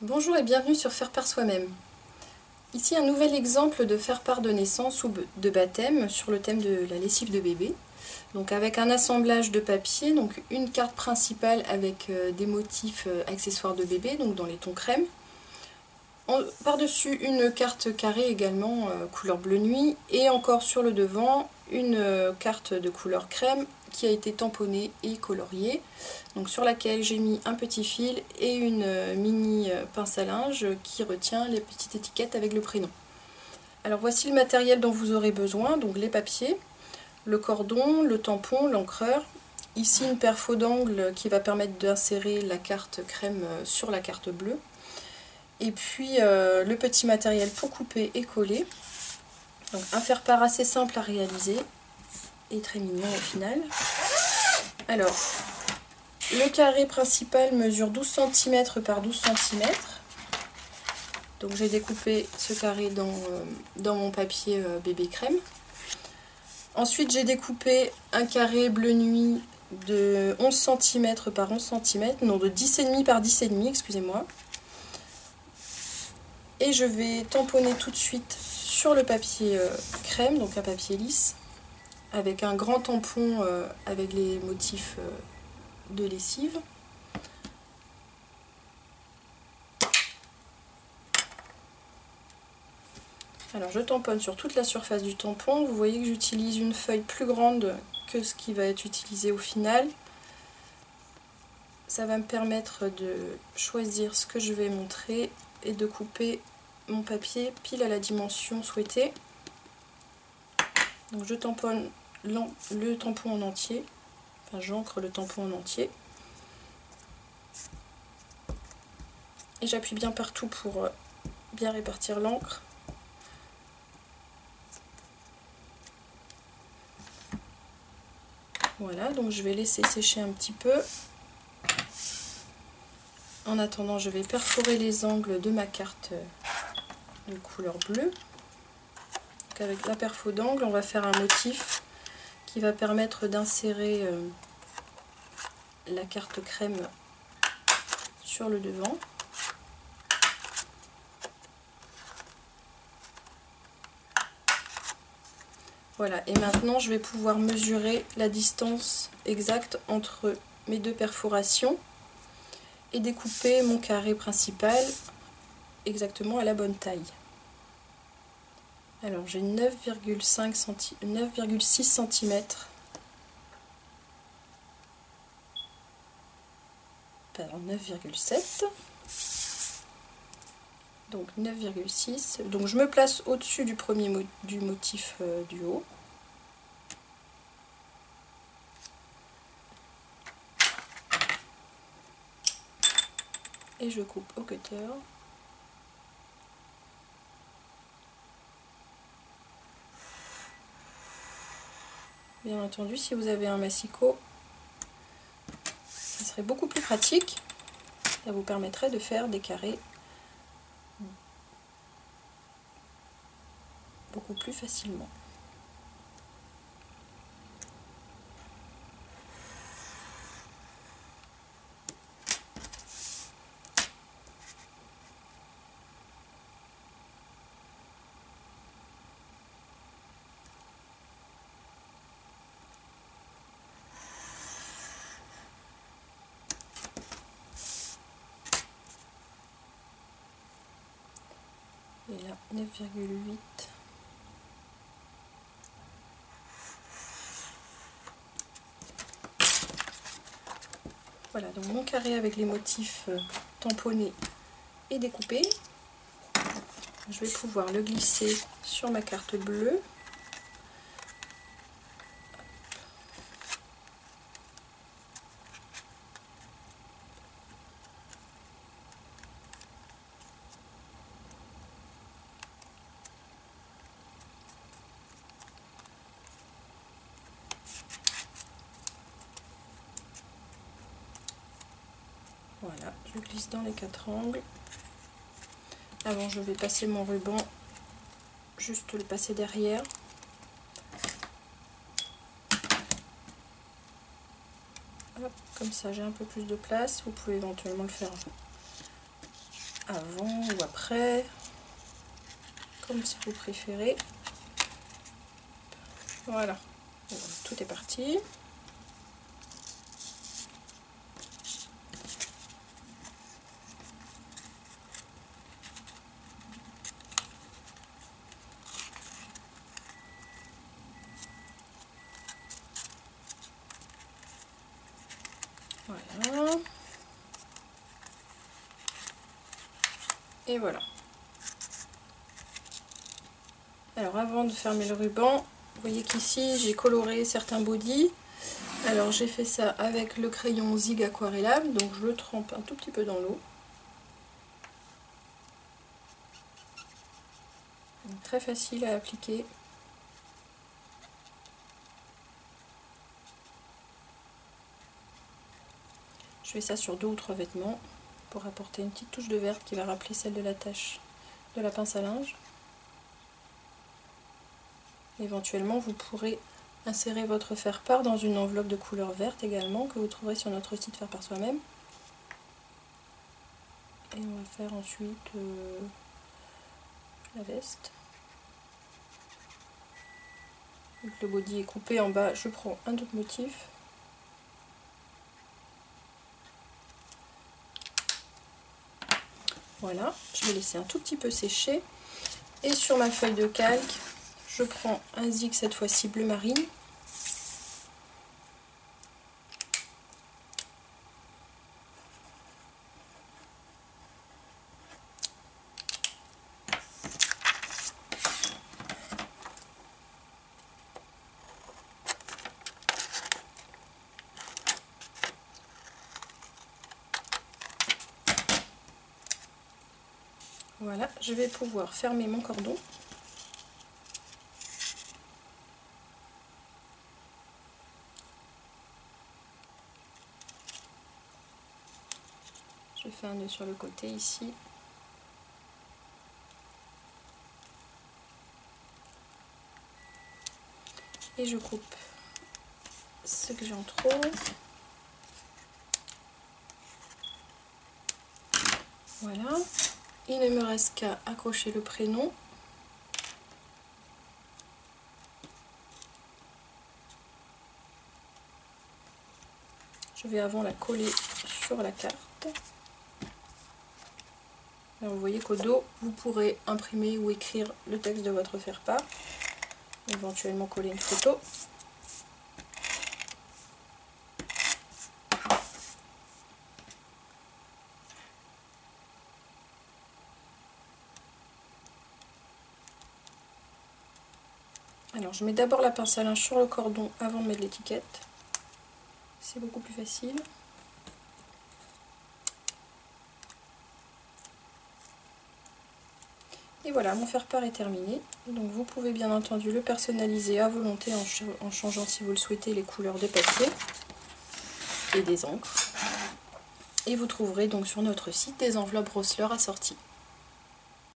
Bonjour et bienvenue sur Faire par soi-même. Ici un nouvel exemple de faire part de naissance ou de baptême sur le thème de la lessive de bébé. Donc avec un assemblage de papier, donc une carte principale avec des motifs accessoires de bébé, donc dans les tons crème. Par-dessus une carte carrée également couleur bleu nuit, et encore sur le devant une carte de couleur crème qui a été tamponnée et coloriée, donc sur laquelle j'ai mis un petit fil et une mini pince à linge qui retient les petites étiquettes avec le prénom. Alors voici le matériel dont vous aurez besoin, donc les papiers, le cordon, le tampon, l'encreur. Ici une perfo d'angle qui va permettre d'insérer la carte crème sur la carte bleue. Et puis le petit matériel pour couper et coller. Donc un faire-part assez simple à réaliser et très mignon au final. Alors, le carré principal mesure 12 cm par 12 cm. Donc j'ai découpé ce carré dans mon papier bébé crème. Ensuite j'ai découpé un carré bleu nuit de 11 cm par 11 cm, non de 10,5 par 10,5, excusez-moi. Et je vais tamponner tout de suite sur le papier crème, donc un papier lisse, avec un grand tampon avec les motifs de lessive. Alors je tamponne sur toute la surface du tampon. Vous voyez que j'utilise une feuille plus grande que ce qui va être utilisé au final. Ça va me permettre de choisir ce que je vais montrer et de couper mon papier pile à la dimension souhaitée. Donc je tamponne le tampon en entier, enfin j'encre le tampon en entier. Et j'appuie bien partout pour bien répartir l'encre. Voilà, donc je vais laisser sécher un petit peu. En attendant, je vais perforer les angles de ma carte de couleur bleue. Donc avec la perfo d'angle, on va faire un motif qui va permettre d'insérer la carte crème sur le devant. Voilà, et maintenant je vais pouvoir mesurer la distance exacte entre mes deux perforations et découper mon carré principal exactement à la bonne taille. Alors j'ai 9,6 cm, pardon 9,7, donc 9,6, donc je me place au-dessus du premier du motif du haut. Et je coupe au cutter. Bien entendu, si vous avez un massicot, ça serait beaucoup plus pratique. Ça vous permettrait de faire des carrés beaucoup plus facilement. Et là, 9,8. Voilà, donc mon carré avec les motifs tamponnés et découpés. Je vais pouvoir le glisser sur ma carte bleue. Voilà, je glisse dans les 4 angles. Avant, je vais passer mon ruban, juste le passer derrière. Hop, comme ça, j'ai un peu plus de place. Vous pouvez éventuellement le faire avant ou après, comme si vous préférez. Voilà, tout est parti. Voilà. Et voilà. Alors avant de fermer le ruban, vous voyez qu'ici j'ai coloré certains bodys. Alors j'ai fait ça avec le crayon Zig Aquarellable, donc je le trempe un tout petit peu dans l'eau. Très facile à appliquer. Je fais ça sur 2 ou 3 vêtements pour apporter une petite touche de vert qui va rappeler celle de la tache de la pince à linge. Éventuellement, vous pourrez insérer votre faire-part dans une enveloppe de couleur verte également que vous trouverez sur notre site Faire par soi-même. Et on va faire ensuite la veste. Donc le body est coupé en bas, je prends un autre motif. Voilà, je vais laisser un tout petit peu sécher. Et sur ma feuille de calque, je prends un zig cette fois-ci bleu marine. Voilà, je vais pouvoir fermer mon cordon. Je fais un nœud sur le côté ici. Et je coupe ce que j'ai en trop. Voilà. Il ne me reste qu'à accrocher le prénom. Je vais avant la coller sur la carte. Alors vous voyez qu'au dos, vous pourrez imprimer ou écrire le texte de votre faire-part. Éventuellement coller une photo. Alors je mets d'abord la pince à linge sur le cordon avant de mettre l'étiquette. C'est beaucoup plus facile. Et voilà, mon faire-part est terminé. Donc vous pouvez bien entendu le personnaliser à volonté en changeant, si vous le souhaitez, les couleurs des papiers et des encres. Et vous trouverez donc sur notre site des enveloppes Rossler assorties.